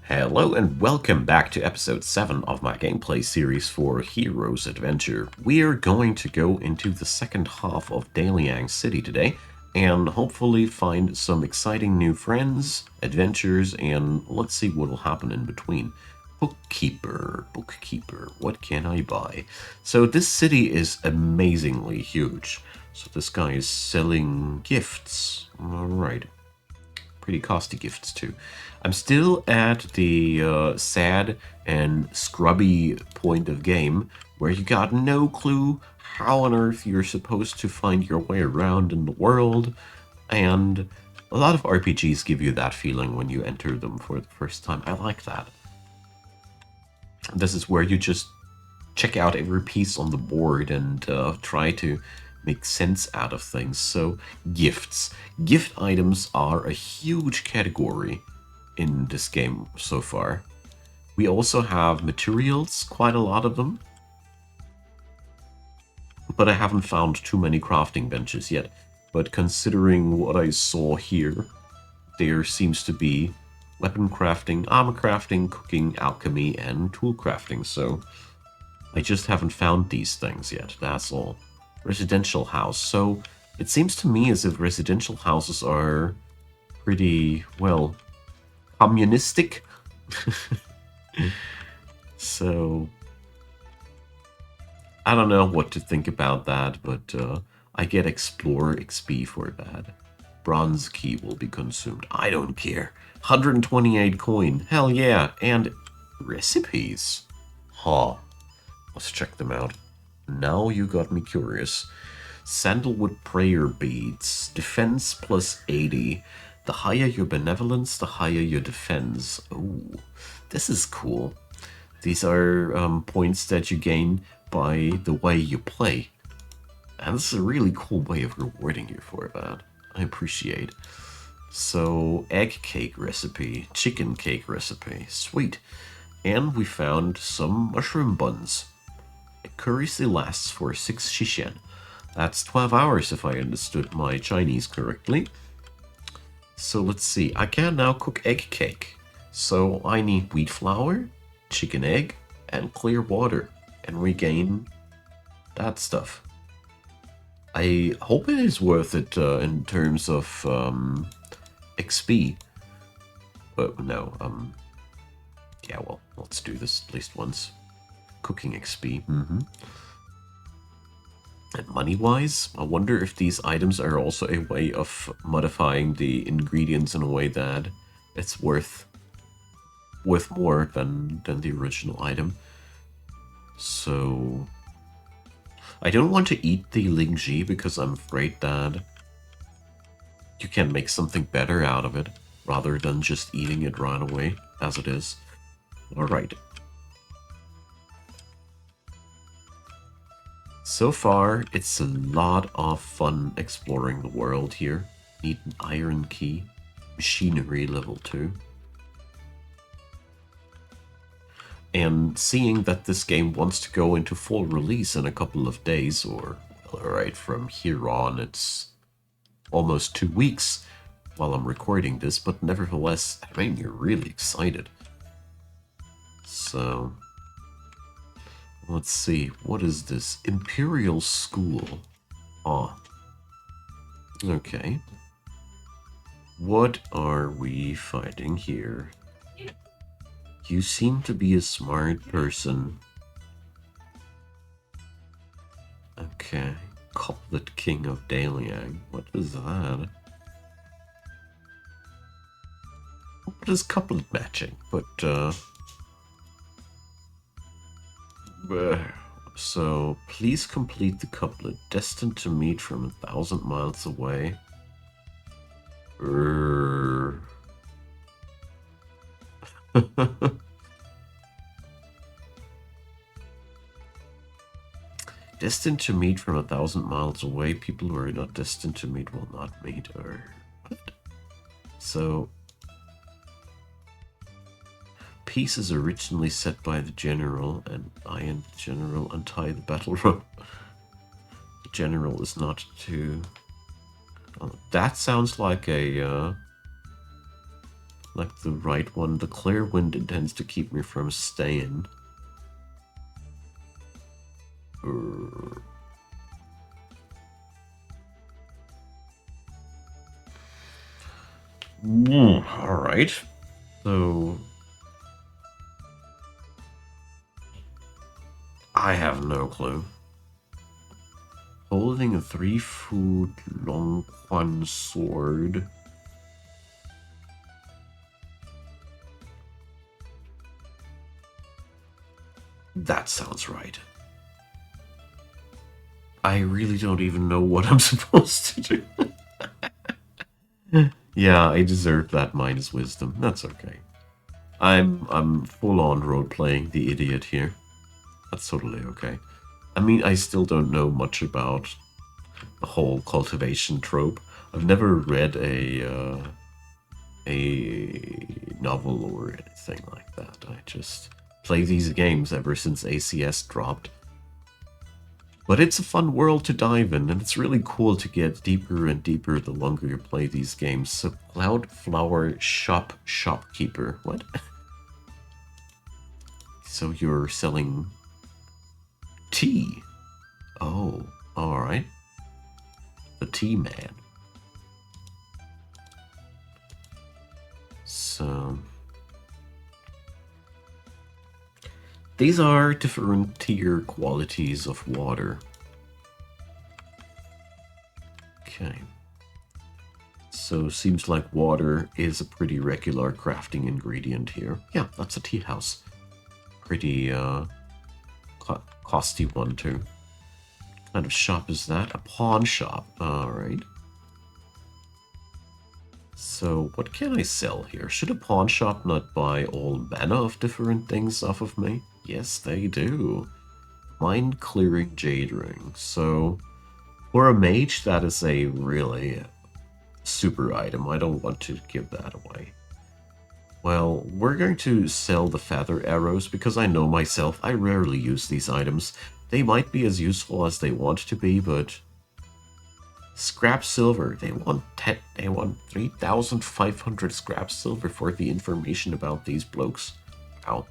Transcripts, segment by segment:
Hello and welcome back to episode 7 of my gameplay series for Heroes Adventure. We are going to go into the second half of Daang City today and hopefully find some exciting new friends, adventures, and let's see what will happen in between. Bookkeeper, what can I buy? So this city is amazingly huge. So this guy is selling gifts. Alright. Pretty costly gifts too. I'm still at the sad and scrubby point of game where you got no clue how on earth you're supposed to find your way around in the world, and a lot of RPGs give you that feeling when you enter them for the first time. I like that. This is where you just check out every piece on the board and try to make sense out of things. So, gifts. Gift items are a huge category in this game so far. We also have materials, quite a lot of them. But I haven't found too many crafting benches yet. But considering what I saw here, there seems to be weapon crafting, armor crafting, cooking, alchemy, and tool crafting. So I just haven't found these things yet, that's all. Residential house. So it seems to me as if residential houses are pretty, well, communistic. So I don't know what to think about that, but I get Explorer XP for that. Bronze key will be consumed. I don't care. 128 coin. Hell yeah. And recipes. Huh. Let's check them out. Now you got me curious. Sandalwood prayer beads. Defense plus 80. The higher your benevolence, the higher your defense. Ooh, this is cool. These are points that you gain by the way you play. And this is a really cool way of rewarding you for that. I appreciate. So, egg cake recipe, chicken cake recipe. Sweet. And we found some mushroom buns. It curiously lasts for 6 shishen. That's 12 hours if I understood my Chinese correctly. So let's see. I can now cook egg cake. So I need wheat flour, chicken egg, and clear water. And regain that stuff. I hope it is worth it in terms of XP. But no, yeah, well, let's do this at least once. Cooking XP. And money-wise, I wonder if these items are also a way of modifying the ingredients in a way that it's worth more than the original item. So I don't want to eat the Lingji because I'm afraid that you can make something better out of it rather than just eating it right away as it is. Alright. So far, it's a lot of fun exploring the world here. Need an iron key. Machinery level 2. And seeing that this game wants to go into full release in a couple of days, or, well, alright, from here on, it's almost 2 weeks while I'm recording this, but nevertheless, I mean, you're really excited. So let's see, what is this? Imperial School. Ah. Okay. What are we fighting here? You seem to be a smart person. Okay. Couplet King of Daang. What is that? What is couplet matching? But, so, please complete the couplet. Destined to meet from 1,000 miles away. Destined to meet from 1,000 miles away. People who are not destined to meet will not meet. Or what? So, peace is originally set by the general, and I and the general untie the battle rope. The general is not to... that sounds like a Like the right one. The clear wind intends to keep me from staying. Alright. So... I have no clue. Holding a 3-foot long Quan sword. That sounds right. I really don't even know what I'm supposed to do. Yeah, I deserve that minus wisdom. That's okay. I'm full on role playing the idiot here. That's totally okay. I mean, I still don't know much about the whole cultivation trope. I've never read a novel or anything like that. I just play these games ever since ACS dropped. But it's a fun world to dive in, and it's really cool to get deeper and deeper the longer you play these games. So, Cloudflower Shopkeeper. What? So you're selling tea? Oh, alright. The tea man. So... these are different tier qualities of water. Okay. So seems like water is a pretty regular crafting ingredient here. Yeah, that's a tea house. Pretty costly one too. What kind of shop is that? A pawn shop. Alright. So what can I sell here? Should a pawn shop not buy all manner of different things off of me? Yes, they do. Mind clearing jade ring. So for a mage, that is a really super item. I don't want to give that away. Well, we're going to sell the feather arrows because I know myself, I rarely use these items. They might be as useful as they want to be, but scrap silver. They want 3,500 scrap silver for the information about these blokes. Wow.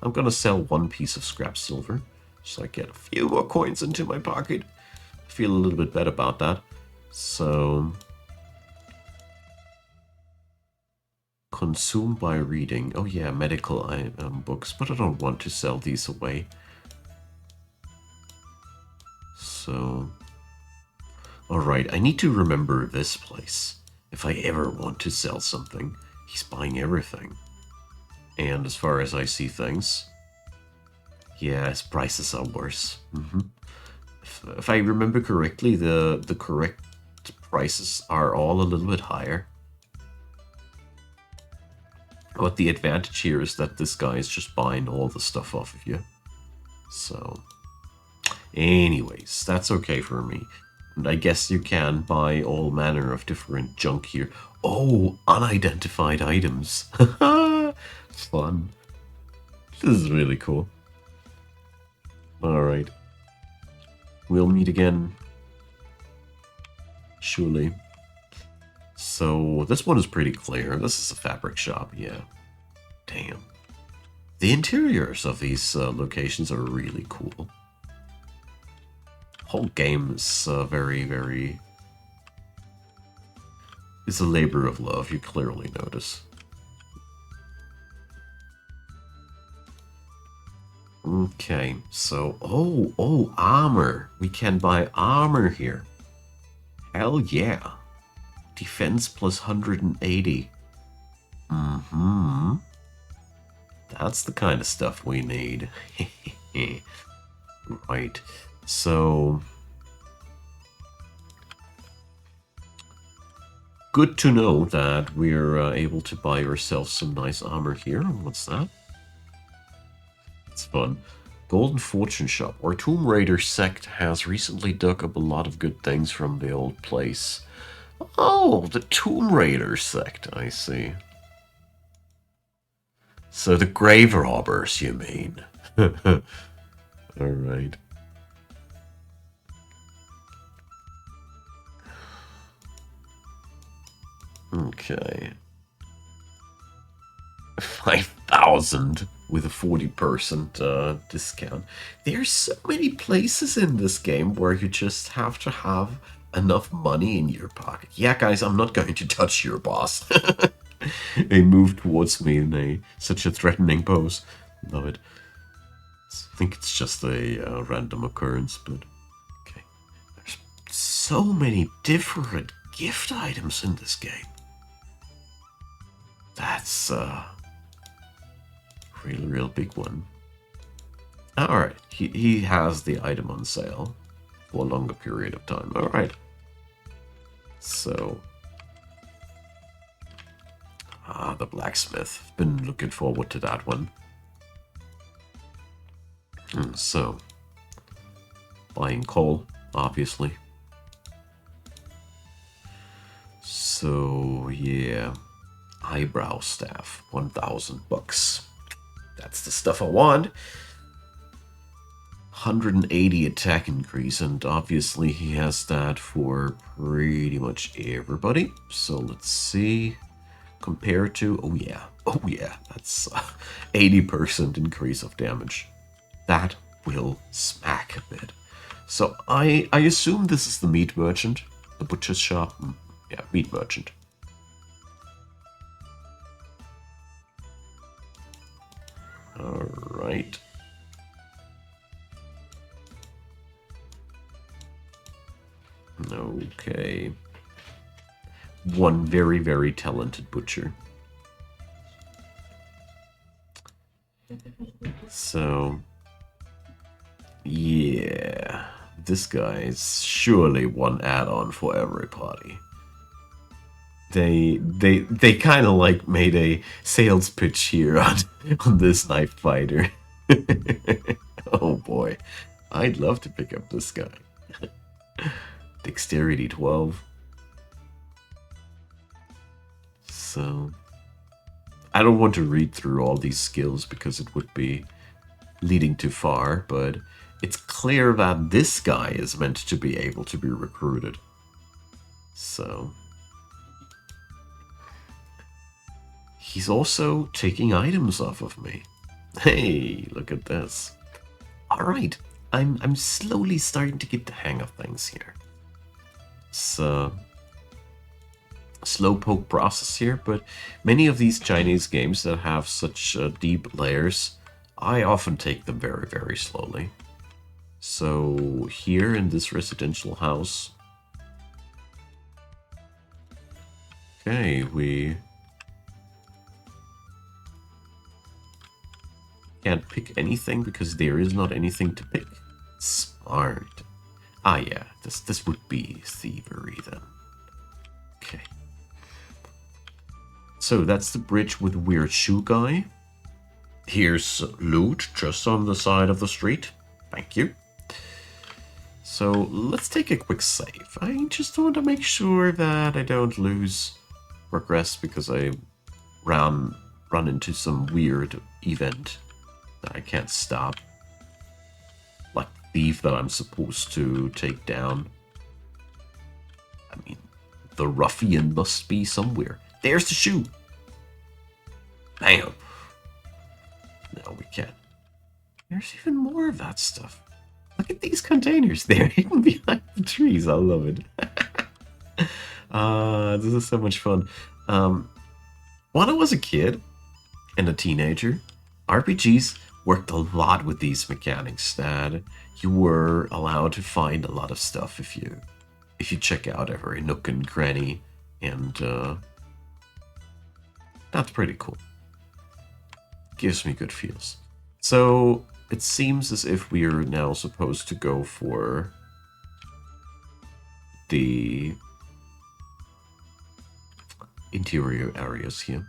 I'm gonna sell one piece of scrap silver, so I get a few more coins into my pocket. I feel a little bit better about that. So... consume by reading. Oh yeah, medical books, but I don't want to sell these away. So... alright, I need to remember this place. If I ever want to sell something, he's buying everything. And as far as I see things, yeah, his prices are worse. If I remember correctly, the correct prices are all a little bit higher. But the advantage here is that this guy is just buying all the stuff off of you. So, anyways, that's okay for me. And I guess you can buy all manner of different junk here. Oh, unidentified items. Fun. This is really cool. Alright. We'll meet again. Surely. So, this one is pretty clear. This is a fabric shop, yeah. Damn. The interiors of these locations are really cool. Whole game is very, very... it's a labor of love, you clearly notice. Okay, so... oh, armor. We can buy armor here. Hell yeah. Defense plus 180. That's the kind of stuff we need. Right. So... good to know that we're able to buy ourselves some nice armor here. What's that? It's fun. Golden Fortune Shop. Our Tomb Raider sect has recently dug up a lot of good things from the old place. Oh, the Tomb Raider sect, I see. So the grave robbers, you mean? Alright. Okay. 5,000 with a 40% discount. There's so many places in this game where you just have to have enough money in your pocket. Yeah, guys, I'm not going to touch your boss. They move towards me in such a threatening pose. Love it. I think it's just a random occurrence, but okay. There's so many different gift items in this game. That's real big one. Alright, he has the item on sale for a longer period of time. Alright. So the blacksmith. Been looking forward to that one. So buying coal, obviously. So yeah. Eyebrow staff, 1,000 bucks. That's the stuff I want. 180 attack increase, and obviously he has that for pretty much everybody. So let's see. Compared to, oh yeah, that's 80% increase of damage. That will smack a bit. So I assume this is the meat merchant, the butcher's shop. Yeah, meat merchant. Alright. Okay. One very talented butcher. So, yeah. This guy is surely one add-on for everybody. They kind of like made a sales pitch here on this knife fighter. Oh boy, I'd love to pick up this guy. Dexterity 12. So I don't want to read through all these skills because it would be leading too far, but it's clear that this guy is meant to be able to be recruited. So he's also taking items off of me. Hey, look at this. Alright, I'm slowly starting to get the hang of things here. It's a slowpoke process here, but many of these Chinese games that have such deep layers, I often take them very slowly. So here in this residential house, okay, we can't pick anything because there is not anything to pick. Smart. Ah yeah, this would be thievery then. Okay. So that's the bridge with Weird Shoe Guy. Here's loot just on the side of the street. Thank you. So let's take a quick save. I just want to make sure that I don't lose progress because I run into some weird event that I can't stop. Like the thief that I'm supposed to take down. I mean, the ruffian must be somewhere. There's the shoe. Bam. No, we can't. There's even more of that stuff. Look at these containers. They're hidden behind the trees. I love it. This is so much fun. When I was a kid and a teenager, RPGs worked a lot with these mechanics that you were allowed to find a lot of stuff if you check out every nook and cranny, and that's pretty cool. Gives me good feels. So it seems as if we are now supposed to go for the interior areas here.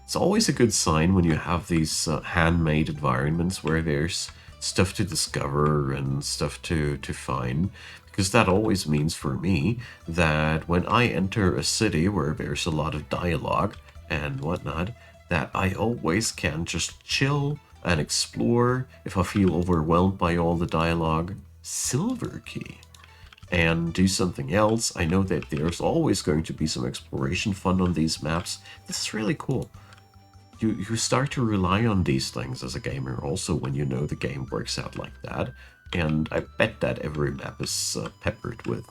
It's always a good sign when you have these handmade environments where there's stuff to discover and stuff to find, because that always means for me that when I enter a city where there's a lot of dialogue and whatnot, that I always can just chill and explore if I feel overwhelmed by all the dialogue. Silver key. And do something else. I know that there's always going to be some exploration fun on these maps. This is really cool. you start to rely on these things as a gamer also when you know the game works out like that. And I bet that every map is peppered with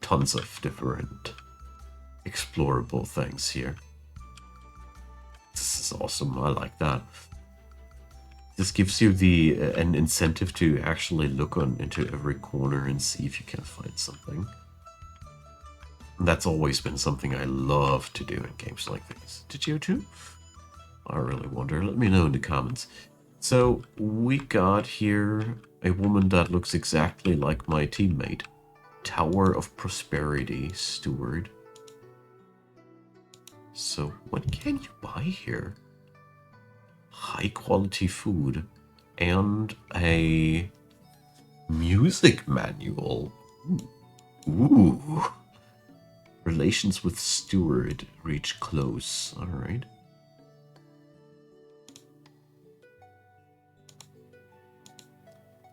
tons of different explorable things here. This is awesome. I like that. This gives you the an incentive to actually look into every corner and see if you can find something. And that's always been something I love to do in games like these. Did you too? I really wonder. Let me know in the comments. So we got here a woman that looks exactly like my teammate. Tower of Prosperity Steward. So what can you buy here? High quality food and a music manual. Ooh. Relations with steward reach close. All right.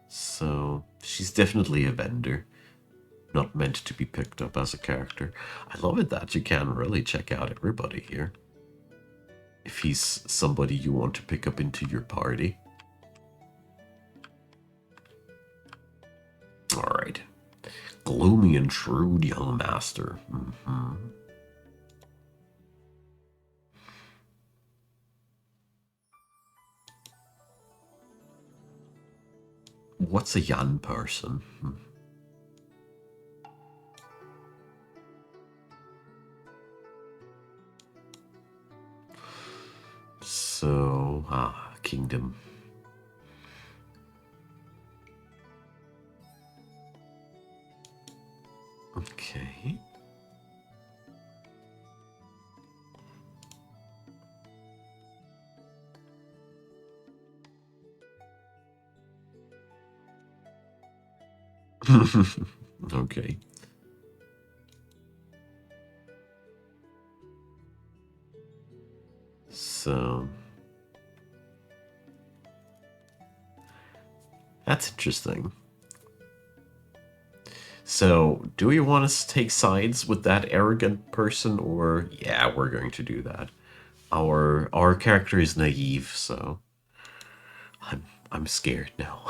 So she's definitely a vendor, not meant to be picked up as a character. I love it that you can really check out everybody here. If he's somebody you want to pick up into your party. Alright. Gloomy and shrewd young master. What's a young person? So, kingdom. Okay. Okay. So that's interesting. So, do we want to take sides with that arrogant person, or yeah, we're going to do that. Our character is naive, so I'm scared now.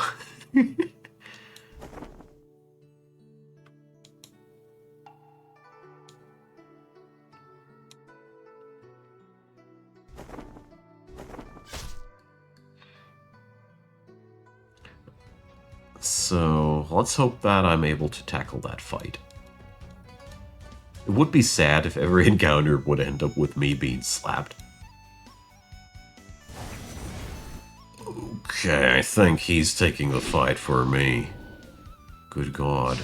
So, let's hope that I'm able to tackle that fight. It would be sad if every encounter would end up with me being slapped. Okay, I think he's taking the fight for me. Good God.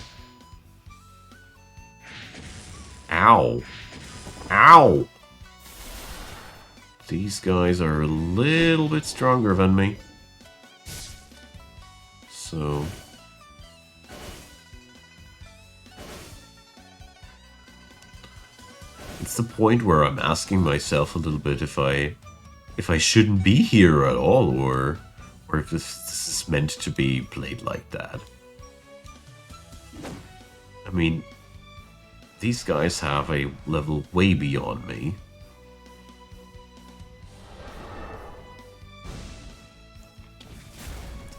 Ow. Ow! These guys are a little bit stronger than me. So... it's the point where I'm asking myself a little bit if I shouldn't be here at all, or if this is meant to be played like that. I mean, these guys have a level way beyond me.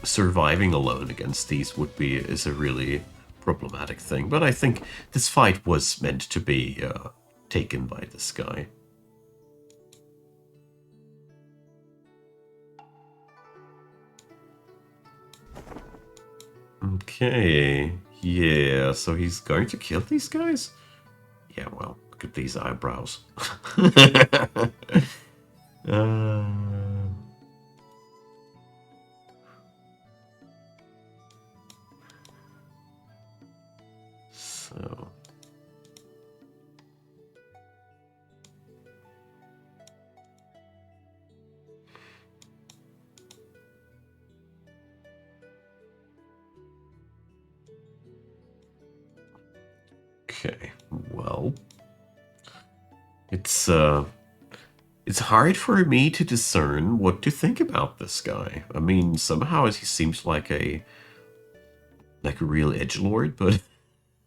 Surviving alone against these is a really problematic thing, but I think this fight was meant to be taken by this guy. Okay, yeah, so he's going to kill these guys? Yeah, well, look at these eyebrows. So... okay, well... It's hard for me to discern what to think about this guy. I mean, somehow he seems like a real edgelord, but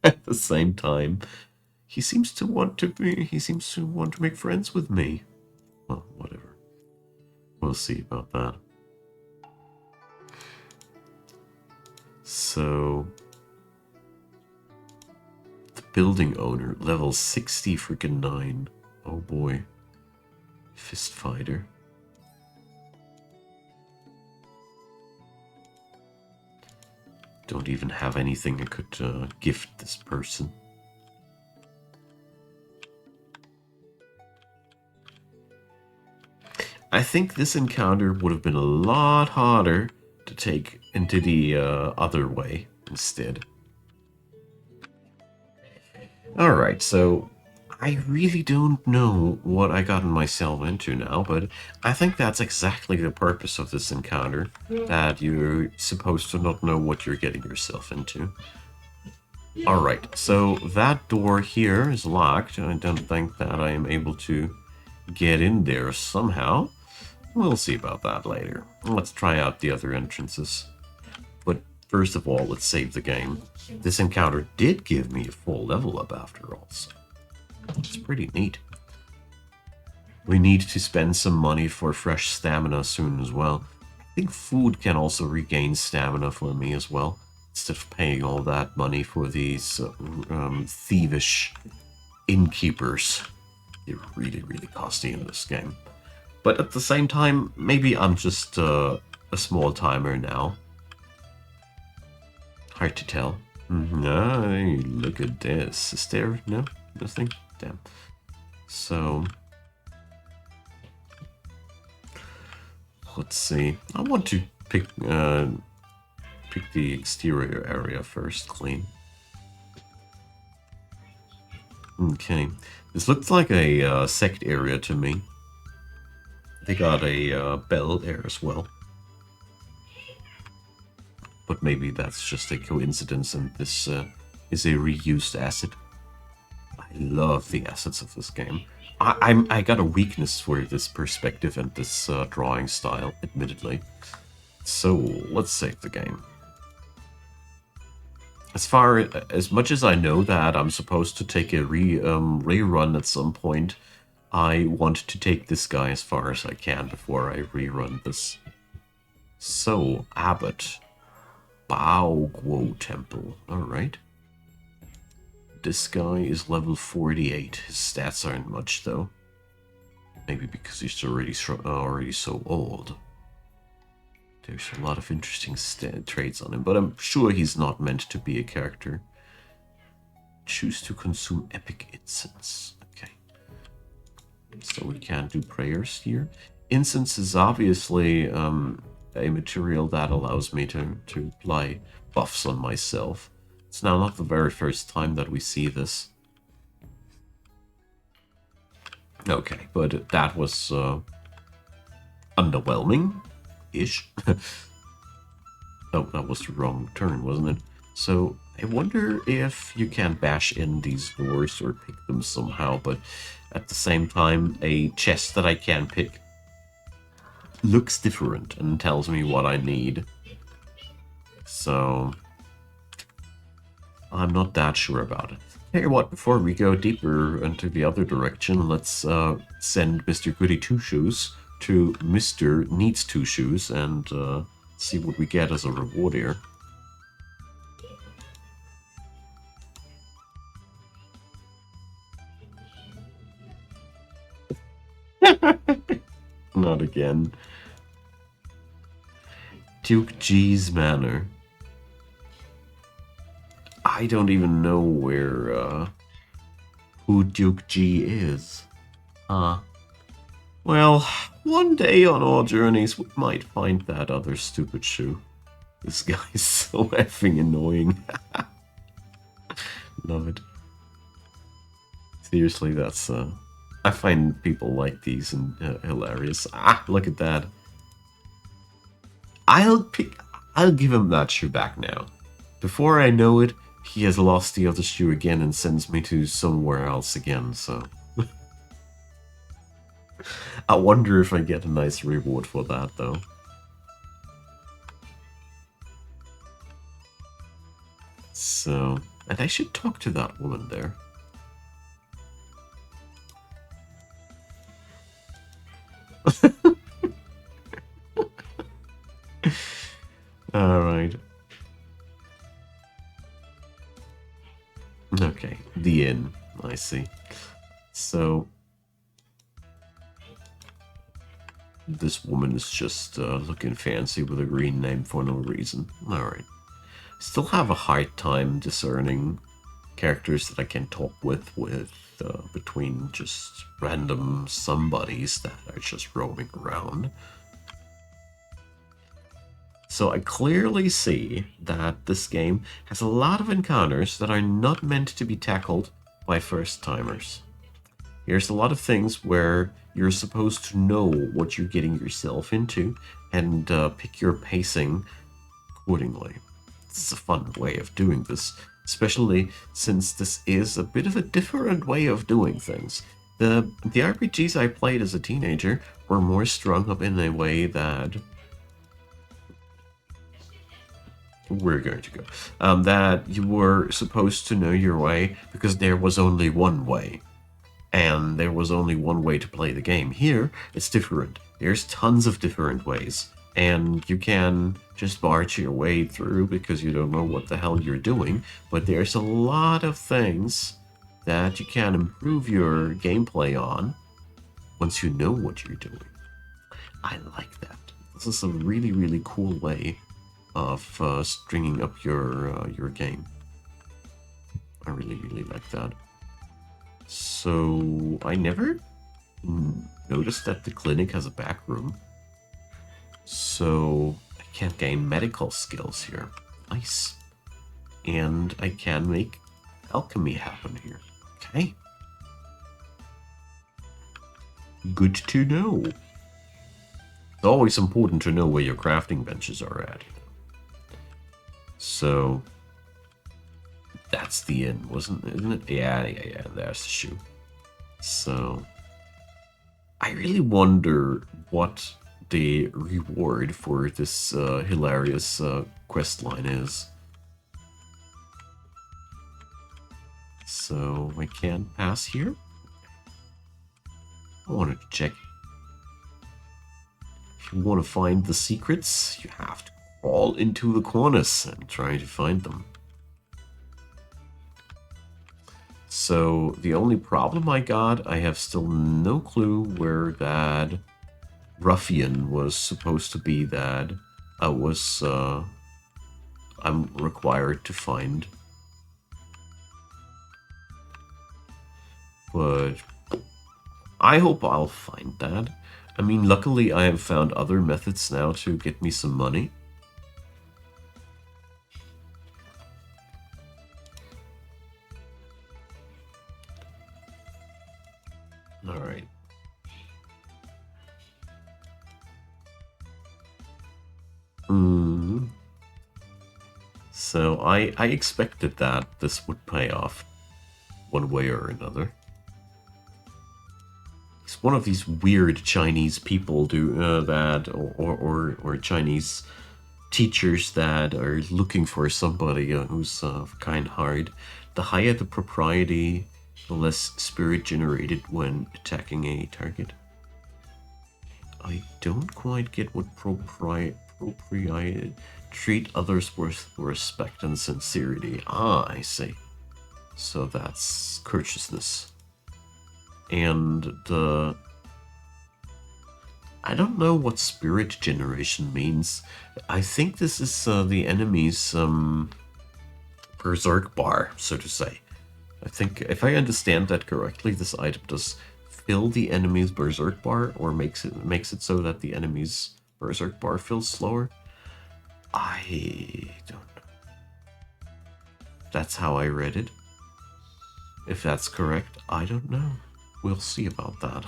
at the same time, he seems to want to make friends with me. Well, whatever. We'll see about that. So, the building owner, level 60 freaking 9. Oh boy. Fist fighter. Don't even have anything I could gift this person. I think this encounter would have been a lot harder to take into the other way instead. Alright, so I really don't know what I gotten myself into now, but I think that's exactly the purpose of this encounter, that you're supposed to not know what you're getting yourself into. Alright, so that door here is locked. I don't think that I am able to get in there somehow. We'll see about that later. Let's try out the other entrances. But first of all, let's save the game. This encounter did give me a full level up after all, so it's pretty neat. We need to spend some money for fresh stamina soon as well. I think food can also regain stamina for me as well, instead of paying all that money for these thievish innkeepers. They're really, really costly in this game. But at the same time, maybe I'm just a small timer now. Hard to tell. No, look at this. Is there no nothing? Damn. So let's see. I want to pick the exterior area first, clean. Okay, this looks like a sect area to me. They got a bell there as well. But maybe that's just a coincidence and this is a reused asset. I love the assets of this game. I got a weakness for this perspective and this drawing style, admittedly. So let's save the game. As much as I know that I'm supposed to take a rerun at some point, I want to take this guy as far as I can before I rerun this. So, Abbot. Bao Guo Temple. Alright. This guy is level 48. His stats aren't much, though. Maybe because he's already so old. There's a lot of interesting traits on him, but I'm sure he's not meant to be a character. Choose to consume epic incense. Okay. So we can't do prayers here. Incense is obviously a material that allows me to apply buffs on myself. It's now not the very first time that we see this. Okay, but that was underwhelming-ish. Oh, that was the wrong turn, wasn't it? So I wonder if you can bash in these doors or pick them somehow, but at the same time, a chest that I can pick looks different and tells me what I need. So I'm not that sure about it. Hey, what? Before we go deeper into the other direction, let's send Mr. Goody Two Shoes to Mr. Needs Two Shoes and see what we get as a reward here. Not again. Duke G's Manor. I don't even know where, who Duke G is. Well, one day on our journeys we might find that other stupid shoe. This guy is so effing annoying. Love it. Seriously, that's, I find people like these and hilarious. Ah, look at that. I'll give him that shoe back now. Before I know it, he has lost the other shoe again and sends me to somewhere else again, so... I wonder if I get a nice reward for that, though. So... And I should talk to that woman there. Alright. Okay, the inn. I see. So, this woman is just looking fancy with a green name for no reason. Alright. Still have a hard time discerning characters that I can talk with between just random somebodies that are just roaming around. So I clearly see that this game has a lot of encounters that are not meant to be tackled by first-timers. There's a lot of things where you're supposed to know what you're getting yourself into and pick your pacing accordingly. This is a fun way of doing this, especially since this is a bit of a different way of doing things. The RPGs I played as a teenager were more strung up in a way that we're going to go. That you were supposed to know your way because there was only one way. And there was only one way to play the game. Here, it's different. There's tons of different ways. And you can just barge your way through because you don't know what the hell you're doing. But there's a lot of things that you can improve your gameplay on once you know what you're doing. I like that. This is a really, really cool way of stringing up your game. I really, really like that. So I never noticed that the clinic has a back room. So I can't gain medical skills here. Nice. And I can make alchemy happen here. Okay. Good to know. It's always important to know where your crafting benches are at. So that's the inn, isn't it? Yeah, there's the shoe. So I really wonder what the reward for this hilarious quest line is. So I can't pass here. I wanted to check. If you want to find the secrets, you have to crawl into the corners and try to find them. So the only problem I got, I have still no clue where that ruffian was supposed to be that I'm required to find. But I hope I'll find that. I mean, luckily I have found other methods now to get me some money. Alright. So I expected that this would pay off one way or another. It's one of these weird Chinese people that, or Chinese teachers that are looking for somebody who's kind hearted. The higher the propriety, the less spirit generated when attacking a target. I don't quite get what propriety. Treat others with respect and sincerity. Ah, I see. So that's courteousness. And I don't know what spirit generation means. I think this is the enemy's berserk bar, so to say. I think if I understand that correctly, this item does fill the enemy's berserk bar, or makes it so that the enemy's berserk bar fills slower. I don't know. That's how I read it. If that's correct, I don't know. We'll see about that.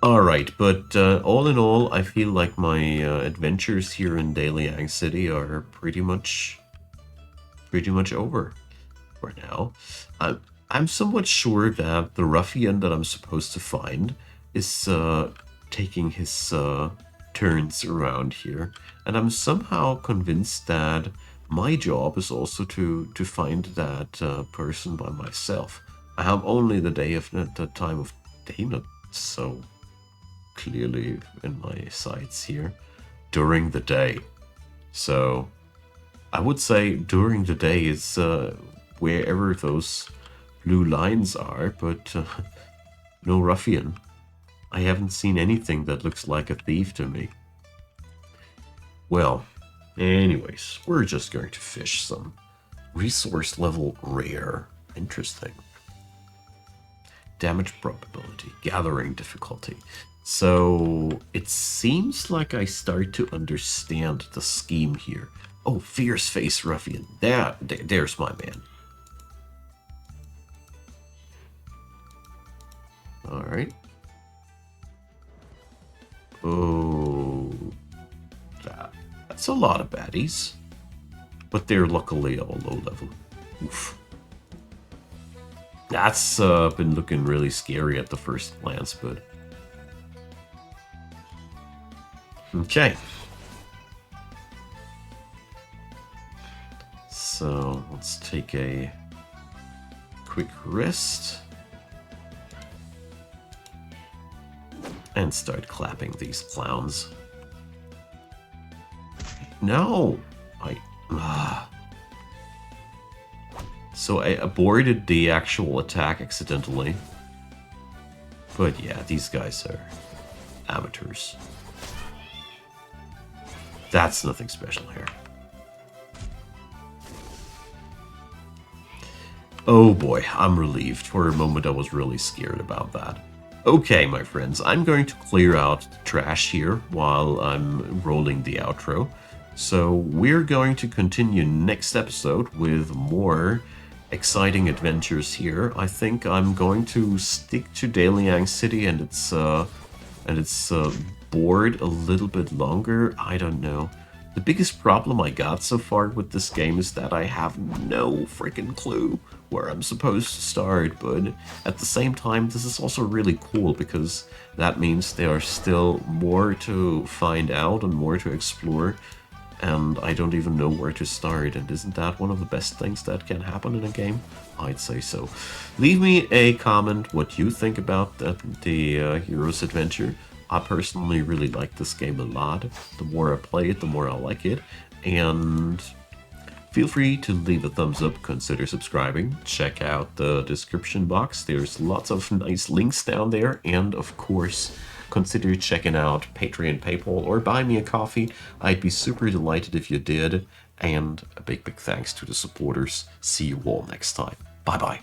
Alright, but all in all, I feel like my adventures here in Daang City are pretty much over for now. I'm somewhat sure that the ruffian that I'm supposed to find is taking his turns around here, and I'm somehow convinced that my job is also to find that person by myself. I have only the time of day not so clearly in my sights here, during the day. So I would say during the day is wherever those blue lines are, but no ruffian. I haven't seen anything that looks like a thief to me. Well, anyways, we're just going to fish some resource level rare. Interesting. Damage probability, gathering difficulty. So it seems like I start to understand the scheme here. Oh, fierce face ruffian. There's my man. All right. Oh, that's a lot of baddies, but they're luckily all low level. Oof. That's been looking really scary at the first glance, but okay. So let's take a quick rest and start clapping these clowns. No! So I aborted the actual attack accidentally. But yeah, these guys are amateurs. That's nothing special here. Oh boy, I'm relieved. For a moment I was really scared about that. Okay, my friends, I'm going to clear out the trash here while I'm rolling the outro. So we're going to continue next episode with more exciting adventures here. I think I'm going to stick to Daang City and its board a little bit longer. I don't know. The biggest problem I got so far with this game is that I have no freaking clue where I'm supposed to start, but at the same time, this is also really cool because that means there are still more to find out and more to explore, and I don't even know where to start, and isn't that one of the best things that can happen in a game? I'd say so. Leave me a comment what you think about the Hero's Adventure. I personally really like this game a lot. The more I play it, the more I like it. And feel free to leave a thumbs up, consider subscribing, check out the description box. There's lots of nice links down there. And of course, consider checking out Patreon, PayPal, or buy me a coffee. I'd be super delighted if you did. And a big thanks to the supporters. See you all next time. Bye-bye.